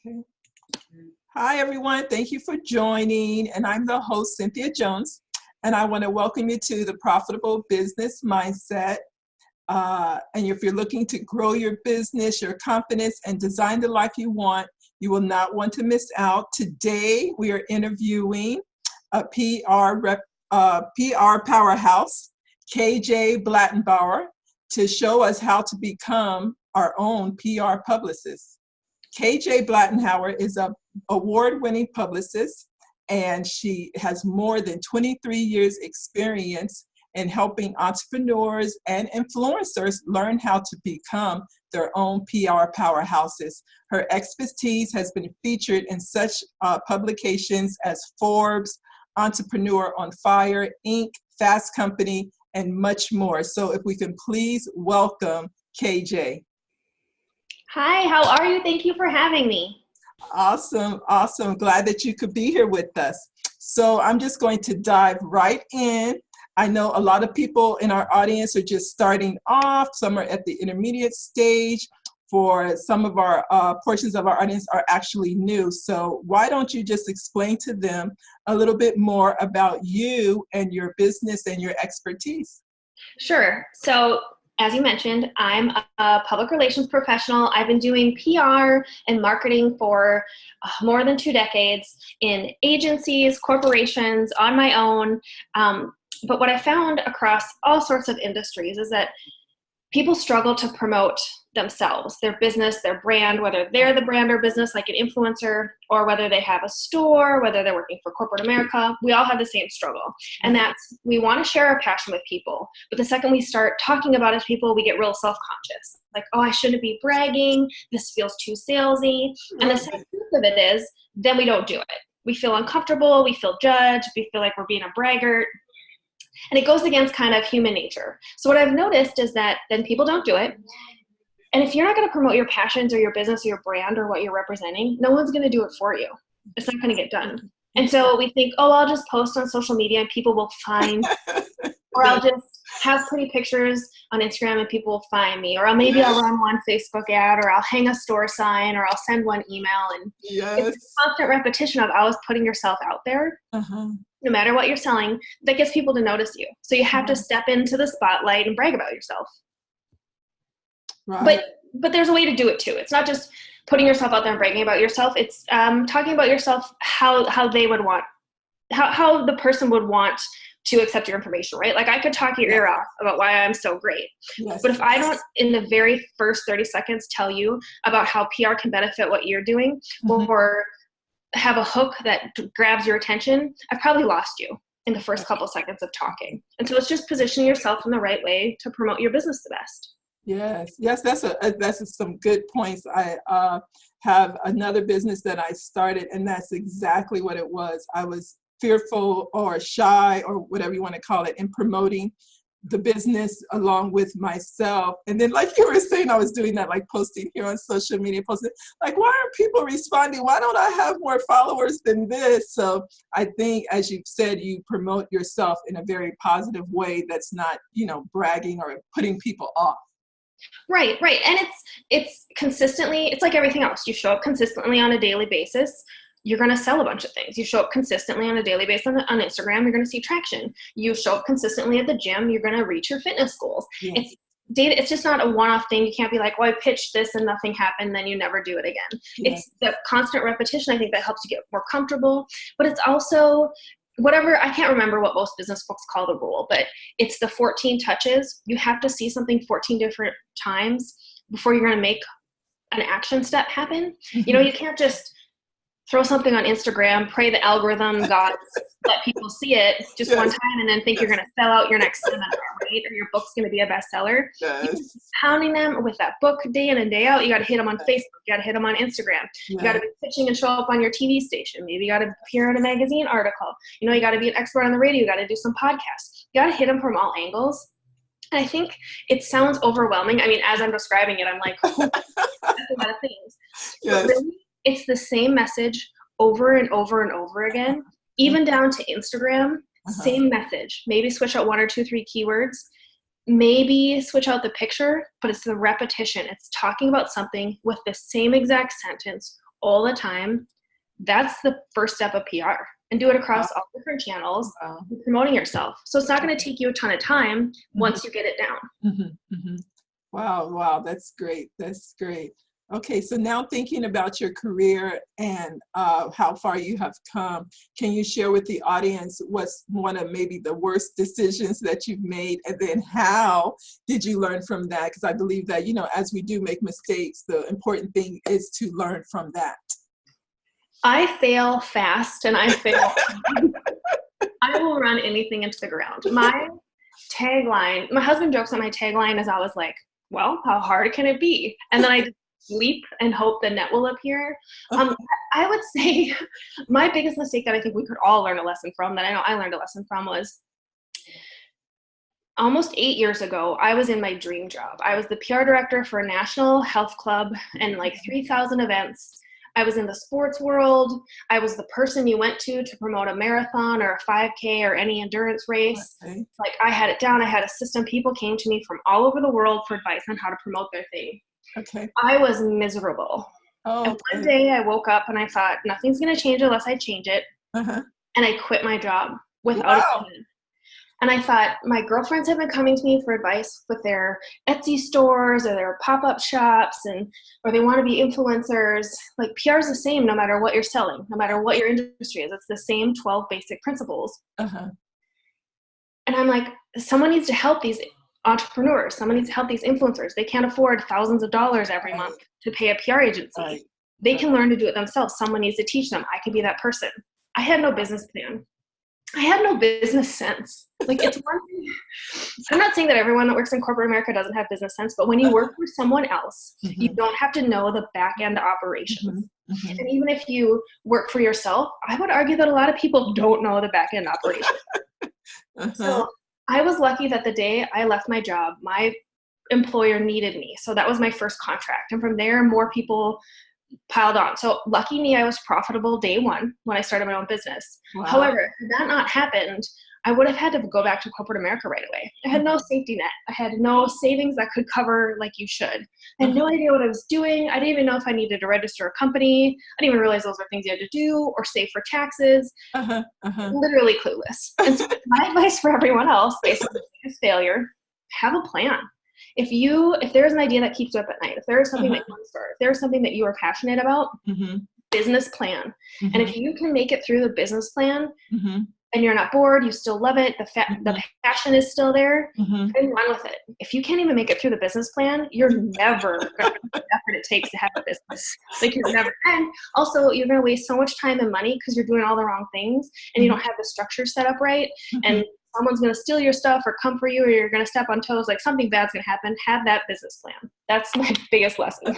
Okay. Hi, everyone. Thank you for joining. And I'm the host, Cynthia Jones. And I want to welcome you to the Profitable Business Mindset. And if you're looking to grow your business, your confidence, and design the life you want, you will not want to miss out. Today, we are interviewing a PR powerhouse, KJ Blattenbauer, to show us how to become our own PR publicist. KJ Blattenbauer is an award-winning publicist, and she has more than 23 years experience in helping entrepreneurs and influencers learn how to become their own PR powerhouses. Her expertise has been featured in such publications as Forbes, Entrepreneur on Fire, Inc., Fast Company, and much more. So if we can please welcome KJ. Hi, how are you? Thank you for having me. Awesome, awesome. Glad that you could be here with us. So I'm just going to dive right in. I know a lot of people in our audience are just starting off. Some are at the intermediate stage. For some of our portions of our audience are actually new. So why don't you just explain to them a little bit more about you and your business and your expertise? Sure. So as you mentioned, I'm a public relations professional. I've been doing PR and marketing for more than 2 decades in agencies, corporations, on my own. But what I found across all sorts of industries is that people struggle to promote themselves, their business, their brand, whether they're the brand or business like an influencer, or whether they have a store, whether they're working for corporate America. We all have the same struggle. And that's, we want to share our passion with people. But the second we start talking about it to people, we get real self-conscious. Like, oh, I shouldn't be bragging. This feels too salesy. And the second truth of it is, then we don't do it. We feel uncomfortable. We feel judged. We feel like we're being a braggart. And it goes against kind of human nature. So what I've noticed is that then people don't do it. And if you're not going to promote your passions or your business or your brand or what you're representing, no one's going to do it for you. It's not going to get done. And so we think, oh, I'll just post on social media and people will find, or I'll just have pretty pictures on Instagram and people will find me, or I'll run one Facebook ad, or I'll hang a store sign, or I'll send one email. And it's a constant repetition of always putting yourself out there. No matter what you're selling, that gets people to notice you. So you have to step into the spotlight and brag about yourself. Right. But there's a way to do it too. It's not just putting yourself out there and bragging about yourself. It's talking about yourself how they would want, how the person would want to accept your information, right? Like I could talk your ear off about why I'm so great. But if I don't, in the very first 30 seconds, tell you about how PR can benefit what you're doing, or have a hook that grabs your attention, I've probably lost you in the first couple seconds of talking. And so it's just positioning yourself in the right way to promote your business the best. Yes, that's some good points. I have another business that I started, and that's exactly what it was. I was fearful or shy or whatever you want to call it in promoting the business along with myself. And then like you were saying, I was doing that, like posting here on social media, posting like, why aren't people responding? Why don't I have more followers than this? So I think, as you've said, you promote yourself in a very positive way that's not, bragging or putting people off. Right. And it's consistently, it's like everything else. You show up consistently on a daily basis, you're going to sell a bunch of things. You show up consistently on a daily basis on Instagram, you're going to see traction. You show up consistently at the gym, you're going to reach your fitness goals. It's just not a one-off thing. You can't be like, well, I pitched this and nothing happened, then you never do it again. It's the constant repetition, I think, that helps you get more comfortable. But it's also I can't remember what most business books call the rule, but it's the 14 touches. You have to see something 14 different times before you're going to make an action step happen. You can't just throw something on Instagram, pray the algorithm gods let people see it just one time, and then think you're going to sell out your next seminar, right? Or your book's going to be a bestseller. You're pounding them with that book day in and day out. You got to hit them on Facebook. You got to hit them on Instagram. You got to be pitching and show up on your TV station. Maybe you got to appear in a magazine article. You got to be an expert on the radio. You got to do some podcasts. You got to hit them from all angles. And I think it sounds overwhelming. I mean, as I'm describing it, I'm like, oh, that's a lot of things. But really, it's the same message over and over and over again, even down to Instagram, same message. Maybe switch out 1 or 2, 3 keywords, maybe switch out the picture, but it's the repetition. It's talking about something with the same exact sentence all the time, that's the first step of PR. And do it Wow. across all different channels, Wow. promoting yourself. So it's not going to take you a ton of time once you get it down. Wow, wow, that's great. That's great. Okay, so now thinking about your career and how far you have come, can you share with the audience what's one of maybe the worst decisions that you've made, and then how did you learn from that? Because I believe that, you know, as we do make mistakes, the important thing is to learn from that. I fail fast and I fail. I will run anything into the ground. My tagline, my husband jokes that my tagline is always like, well, how hard can it be? And then I just leap and hope the net will appear. I would say my biggest mistake that I think we could all learn a lesson from, that I know I learned a lesson from, was almost 8 years ago, I was in my dream job. I was the PR director for a national health club and like 3,000 events. I was in the sports world. I was the person you went to promote a marathon or a 5K or any endurance race. Okay. Like, I had it down. I had a system. People came to me from all over the world for advice on how to promote their thing. Okay. I was miserable. Oh, and one day I woke up and I thought, nothing's going to change unless I change it. Uh-huh. And I quit my job without a Wow. plan. And I thought, my girlfriends have been coming to me for advice with their Etsy stores or their pop-up shops, or they want to be influencers. Like, PR is the same no matter what you're selling, no matter what your industry is. It's the same 12 basic principles. Uh-huh. And I'm like, someone needs to help these entrepreneurs. Someone needs to help these influencers. They can't afford thousands of dollars every month to pay a PR agency. Right. They can learn to do it themselves. Someone needs to teach them. I can be that person. I had no business plan. I had no business sense. Like, it's one thing. I'm not saying that everyone that works in corporate America doesn't have business sense, but when you work for someone else, you don't have to know the back end operations. And even if you work for yourself, I would argue that a lot of people don't know the back end operations. So I was lucky that the day I left my job, my employer needed me. So that was my first contract. And from there, more people piled on. So lucky me, I was profitable day one when I started my own business. Wow. However, had that not happened, I would have had to go back to corporate America right away. I had no safety net. I had no savings that could cover like you should. I had no idea what I was doing. I didn't even know if I needed to register a company. I didn't even realize those were things you had to do, or save for taxes. Literally clueless. And so my advice for everyone else, basically, is failure. Have a plan. If there's an idea that keeps you up at night, if there is something that you want to start, if there's something that you are passionate about, business plan. And if you can make it through the business plan and you're not bored, you still love it, the passion is still there, then run with it. If you can't even make it through the business plan, you're never going to have the effort it takes to have a business. Like, you're never. And also, you're going to waste so much time and money because you're doing all the wrong things and you don't have the structure set up right. And someone's going to steal your stuff or come for you, or you're going to step on toes. Like, something bad's going to happen. Have that business plan. That's my biggest lesson.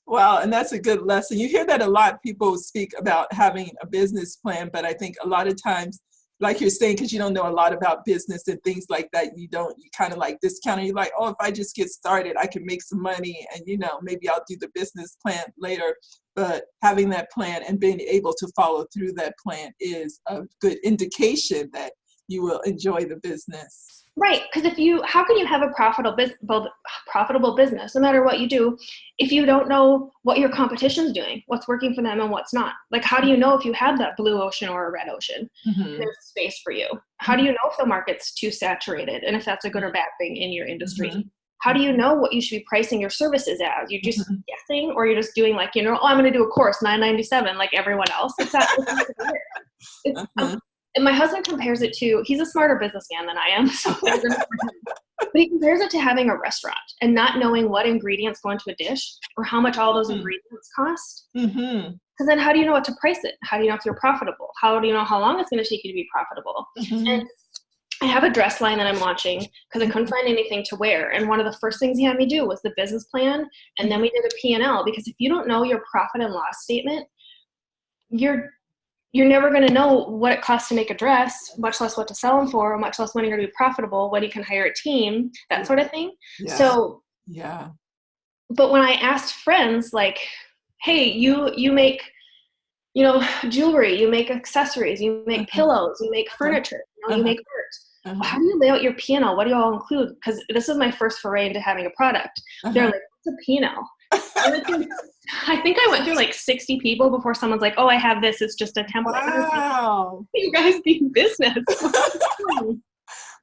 Wow, and that's a good lesson. You hear that a lot. People speak about having a business plan, but I think a lot of times, like you're saying, because you don't know a lot about business and things like that, you kind of like discount it. You're like, oh, if I just get started, I can make some money, and maybe I'll do the business plan later. But having that plan and being able to follow through that plan is a good indication that you will enjoy the business. Right, because how can you have a profitable business, no matter what you do, if you don't know what your competition's doing, what's working for them and what's not? Like, how do you know if you have that blue ocean or a red ocean and there's space for you? How do you know if the market's too saturated and if that's a good or bad thing in your industry? How do you know what you should be pricing your services as? You're just guessing, or you're just doing like, oh, I'm going to do a course, $9.97, like everyone else. It's not. And my husband compares it to, he's a smarter businessman than I am, but he compares it to having a restaurant and not knowing what ingredients go into a dish or how much all those ingredients cost. Because then how do you know what to price it? How do you know if you're profitable? How do you know how long it's going to take you to be profitable? And I have a dress line that I'm launching because I couldn't find anything to wear. And one of the first things he had me do was the business plan. And then we did a P&L, because if you don't know your profit and loss statement, you're never going to know what it costs to make a dress, much less what to sell them for, much less when you're going to be profitable, when you can hire a team, that sort of thing. So, but when I asked friends, like, hey, you make, jewelry, you make accessories, you make pillows, you make furniture, you make art. Well, how do you lay out your P&L? What do you all include? Because this is my first foray into having a product. They're like, what's a P&L? I think I went through like 60 people before someone's like, oh, I have this. It's just a template. And I was like, Wow. you guys mean business.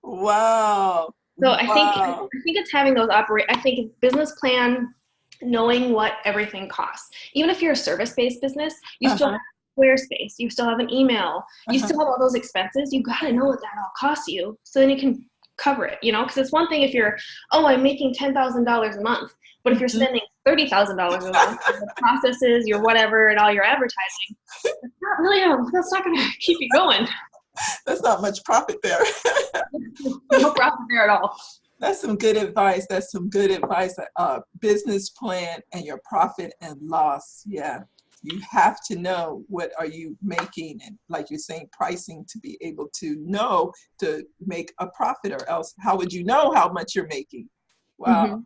Wow. So I think Wow. it's having those I think business plan, knowing what everything costs. Even if you're a service-based business, you still Uh-huh. have Squarespace, you still have an email, you Uh-huh. still have all those expenses. You got to know what that all costs you, so then you can cover it. Because it's one thing if you're, oh, I'm making $10,000 a month, but if you're Mhm. spending $30,000 a month, your processes, your whatever, and all your advertising, that's not going to keep you going. That's not much profit there. No profit there at all. That's some good advice. That's some good advice. Business plan and your profit and loss. Yeah. You have to know what are you making, and like you're saying, pricing, to be able to know to make a profit, or else how would you know how much you're making? Wow. Mm-hmm.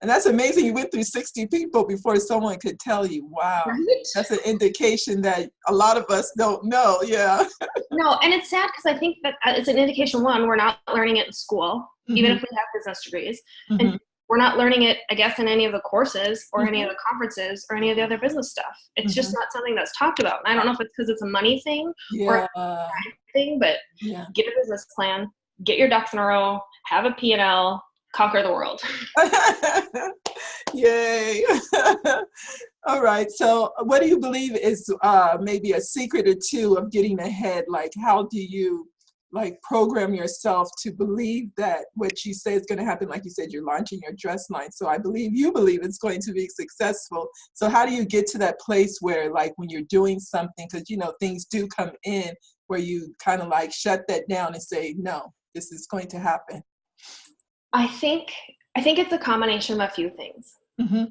And that's amazing. You went through 60 people before someone could tell you. Wow. Right? That's an indication that a lot of us don't know. Yeah. No, and it's sad because I think that it's an indication, one, we're not learning it in school, even Hmm. if we have business degrees. Hmm. And we're not learning it, I guess, in any of the courses or any of Hmm. the conferences or any of the other business stuff. It's just Hmm. not something that's talked about. And I don't know if it's because it's a money thing or Yeah. a thing, but Yeah. get a business plan, get your ducks in a row, have a P&L, conquer the world. Yay. All right. So what do you believe is maybe a secret or two of getting ahead? Like, how do you like program yourself to believe that what you say is going to happen? Like you said, you're launching your dress line. So I believe you believe it's going to be successful. So how do you get to that place where, like, when you're doing something, because, things do come in where you kind of like shut that down and say, no, this is going to happen. I think it's a combination of a few things. Mm-hmm.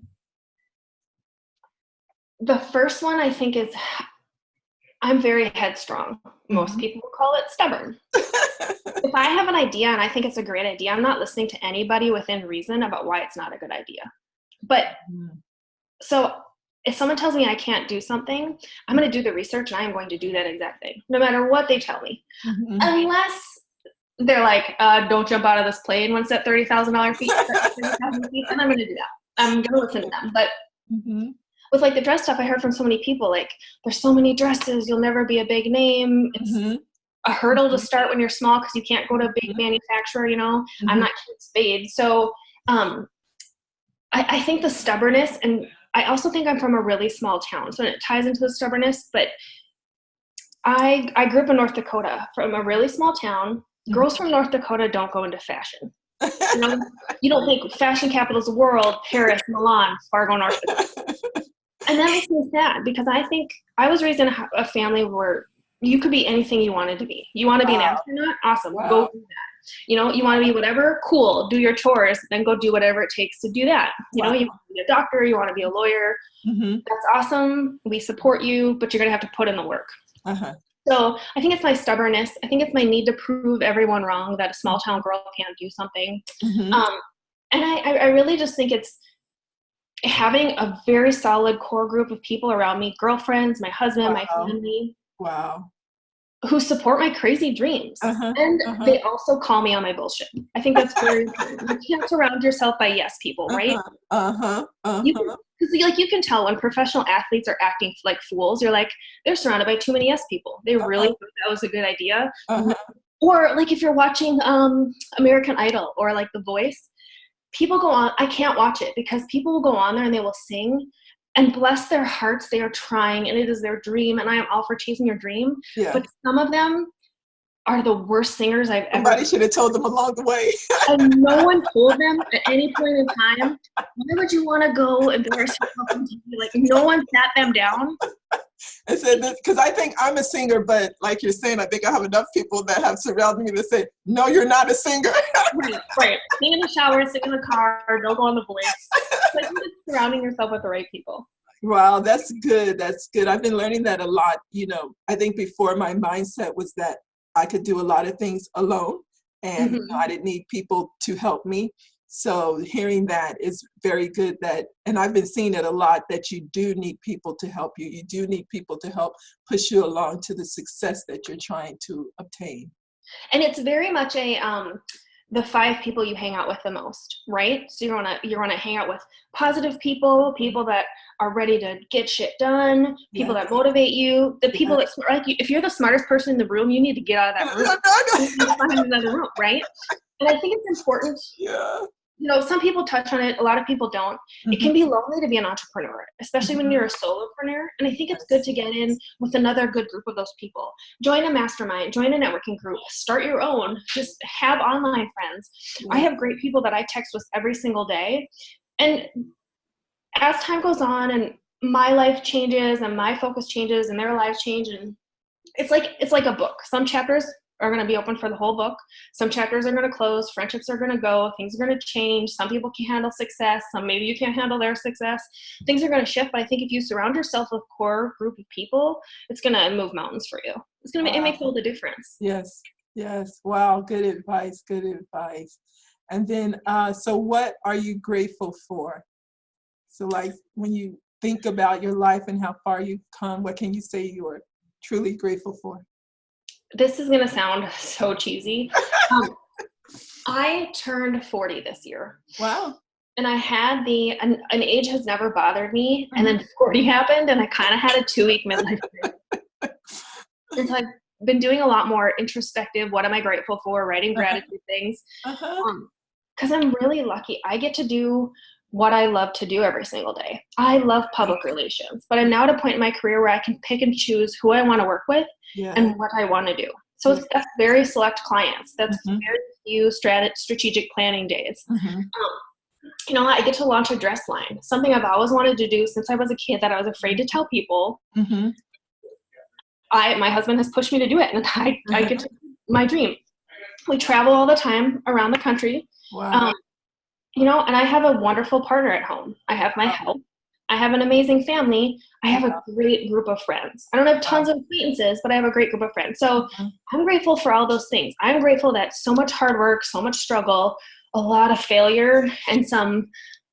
The first one I think is I'm very headstrong. Most Mm-hmm. people would call it stubborn. If I have an idea and I think it's a great idea, I'm not listening to anybody within reason about why it's not a good idea. But so if someone tells me I can't do something, I'm going to do the research and I am going to do that exact thing, no matter what they tell me. Mm-hmm. Unless they're like, don't jump out of this plane when it's at 30,000 feet, and I'm going to do that. I'm going to listen to them. But Mm-hmm. with like the dress stuff, I heard from so many people, like, there's so many dresses, you'll never be a big name. It's Mm-hmm. a hurdle to start when you're small because you can't go to a big Mm-hmm. manufacturer, I'm Mm-hmm. not Kate Spade. So I think the stubbornness, and I also think I'm from a really small town, so it ties into the stubbornness, but I grew up in North Dakota from a really small town. Girls from North Dakota don't go into fashion. You don't think fashion capitals of the world, Paris, Milan, Fargo, North Dakota. And that makes me sad because I think I was raised in a family where you could be anything you wanted to be. You want to be an Wow. astronaut? Awesome. Wow. Go do that. You want to be whatever? Cool. Do your chores, then go do whatever it takes to do that. Wow. You want to be a doctor, you want to be a lawyer. Mm-hmm. That's awesome. We support you, but you're going to have to put in the work. Uh-huh. So I think it's my stubbornness. I think it's my need to prove everyone wrong that a small town girl can't do something. Mm-hmm. And I really just think it's having a very solid core group of people around me, girlfriends, my husband, my Wow. family, Wow. who support my crazy dreams. Uh-huh. And Uh-huh. they also call me on my bullshit. I think that's very important. You can't surround yourself by yes people, right? Uh-huh. Uh-huh. Because you can tell when professional athletes are acting like fools, you're like, they're surrounded by too many yes people. They really thought that was a good idea. Uh-huh. Or like if you're watching American Idol or like The Voice, people go on, I can't watch it because people will go on there and they will sing, and bless their hearts, they are trying and it is their dream, and I am all for chasing your dream. Yeah. But some of them are the worst singers I've ever. Somebody should have told them along the way. And no one told them at any point in time, why would you want to go embarrass yourself on TV? Like, no one sat them down. I said this because I think I'm a singer, but like you're saying, I think I have enough people that have surrounded me to say, no, you're not a singer. Right. Sing in the shower, sing in the car, don't go on The Voice. Like, you're just surrounding yourself with the right people. Wow, that's good. That's good. I've been learning that a lot. I think before my mindset was that I could do a lot of things alone, and I didn't need people to help me. So hearing that is very good, and I've been seeing it a lot, that you do need people to help you. You do need people to help push you along to the success that you're trying to obtain. And it's very much the 5 people you hang out with the most, right? So you want to hang out with positive people, people that are ready to get shit done, people Yes. that motivate you, the people Yes. that, like, if you're the smartest person in the room, you need to get out of that room. You need to find another room, right? And I think it's important. Yeah. You know, some people touch on it, a lot of people don't. It can be lonely to be an entrepreneur, especially when you're a solopreneur. And I think it's good to get in with another good group of those people. Join a mastermind, join a networking group, start your own, just have online friends. Yeah. I have great people that I text with every single day. And as time goes on and my life changes and my focus changes and their lives change, and it's like a book. Some chapters are going to be open for the whole book. Some chapters are going to close. Friendships are going to go. Things are going to change. Some people can handle success. Some maybe you can't handle their success. Things are going to shift. But I think if you surround yourself with a core group of people, it's going to move mountains for you. It makes all the difference. Yes. Yes. Wow. Good advice. Good advice. And then, so what are you grateful for? So like when you think about your life and how far you've come, what can you say you are truly grateful for? This is going to sound so cheesy. I turned 40 this year. Wow. And I had an age has never bothered me. And then 40 happened and I kind of had a 2-week midlife crisis. And so I've been doing a lot more introspective, what am I grateful for, writing gratitude things. Because I'm really lucky. I get to do what I love to do every single day. I love public relations, but I'm now at a point in my career where I can pick and choose who I want to work with and what I want to do. So that's very select clients. That's very few strategic planning days. You know, I get to launch a dress line, something I've always wanted to do since I was a kid that I was afraid to tell people. My husband has pushed me to do it, and I get to my dream. We travel all the time around the country. Wow. You know, and I have a wonderful partner at home. I have my health. I have an amazing family. I have a great group of friends. I don't have tons of acquaintances, but I have a great group of friends. So I'm grateful for all those things. I'm grateful that so much hard work, so much struggle, a lot of failure, and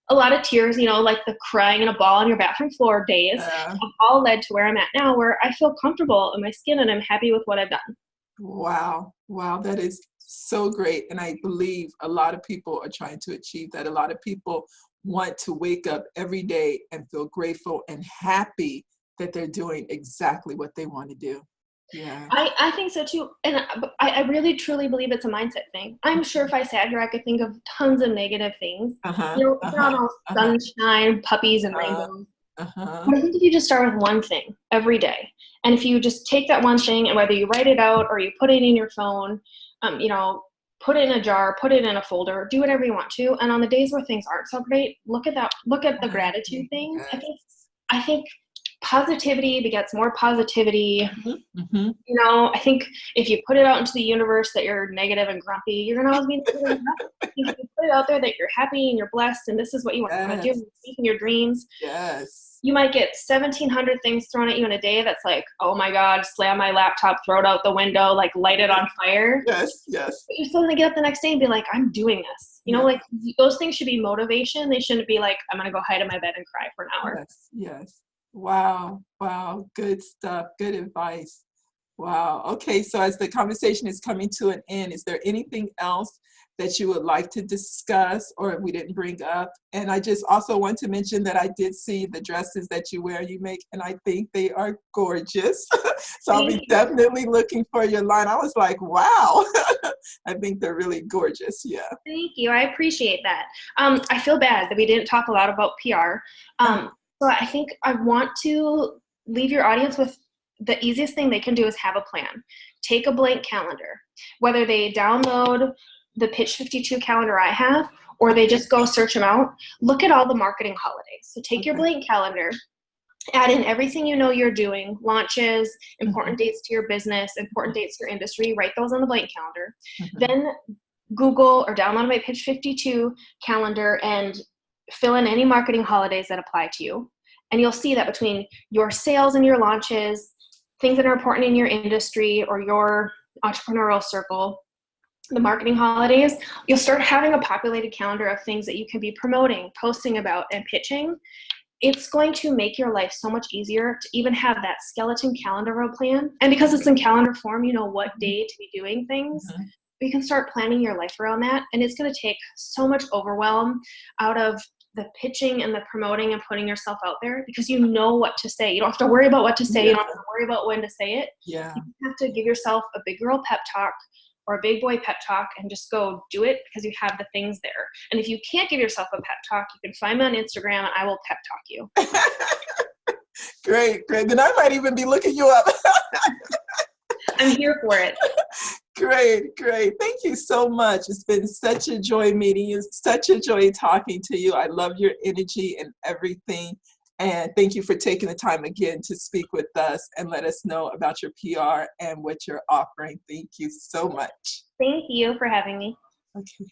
a lot of tears, you know, like the crying in a ball on your bathroom floor days, have all led to where I'm at now, where I feel comfortable in my skin and I'm happy with what I've done. Wow. Wow. That is so great. And I believe a lot of people are trying to achieve that. A lot of people want to wake up every day and feel grateful and happy that they're doing exactly what they want to do. Yeah. I think so too. And I really truly believe it's a mindset thing. I'm sure if I sat here, I could think of tons of negative things. You know, it's not all sunshine, puppies, and rainbows. But I think if you just start with one thing every day, and if you just take that one thing, and whether you write it out or you put it in your phone, you know, put it in a jar, put it in a folder, do whatever you want to. And on the days where things aren't so great, look at the gratitude thing. I think positivity begets more positivity. You know, I think if you put it out into the universe that you're negative and grumpy, you're going to always be negative and grumpy. If you put it out there that you're happy and you're blessed and this is what you want to do, speak in your dreams. Yes. You might get 1,700 things thrown at you in a day that's like, oh my God, slam my laptop, throw it out the window, like light it on fire. Yes, yes. But you're still going to get up the next day and be like, I'm doing this. You know, like those things should be motivation. They shouldn't be like, I'm going to go hide in my bed and cry for an hour. Yes, yes. Wow, wow, good stuff, good advice. Wow. Okay, so as the conversation is coming to an end, is there anything else that you would like to discuss or we didn't bring up? And I just also want to mention that I did see the dresses that you wear, you make, and I think they are gorgeous. So I'll be definitely looking for your line. I was like, wow, I think they're really gorgeous. Yeah. Thank you. I appreciate that. I feel bad that we didn't talk a lot about PR. So I think I want to leave your audience with the easiest thing they can do is have a plan. Take a blank calendar, whether they download the Pitch 52 calendar I have, or they just go search them out. Look at all the marketing holidays. So take your blank calendar, add in everything you know you're doing, launches, important dates to your business, important dates to your industry, write those on the blank calendar. Then Google or download my Pitch 52 calendar and fill in any marketing holidays that apply to you. And you'll see that between your sales and your launches, things that are important in your industry or your entrepreneurial circle, the marketing holidays, you'll start having a populated calendar of things that you can be promoting, posting about, and pitching. It's going to make your life so much easier to even have that skeleton calendar of a plan. And because it's in calendar form, you know what day to be doing things. you can start planning your life around that. And it's going to take so much overwhelm out of the pitching and the promoting and putting yourself out there, because you know what to say. You don't have to worry about what to say. Yeah. You don't have to worry about when to say it. Yeah. You have to give yourself a big girl pep talk or a big boy pep talk and just go do it, because you have the things there. And if you can't give yourself a pep talk, you can find me on Instagram and I will pep talk you. Great. Then I might even be looking you up. I'm here for it. Great. Thank you so much. It's been such a joy meeting you. Such a joy talking to you. I love your energy and everything. And thank you for taking the time again to speak with us and let us know about your PR and what you're offering. Thank you so much. Thank you for having me. Okay.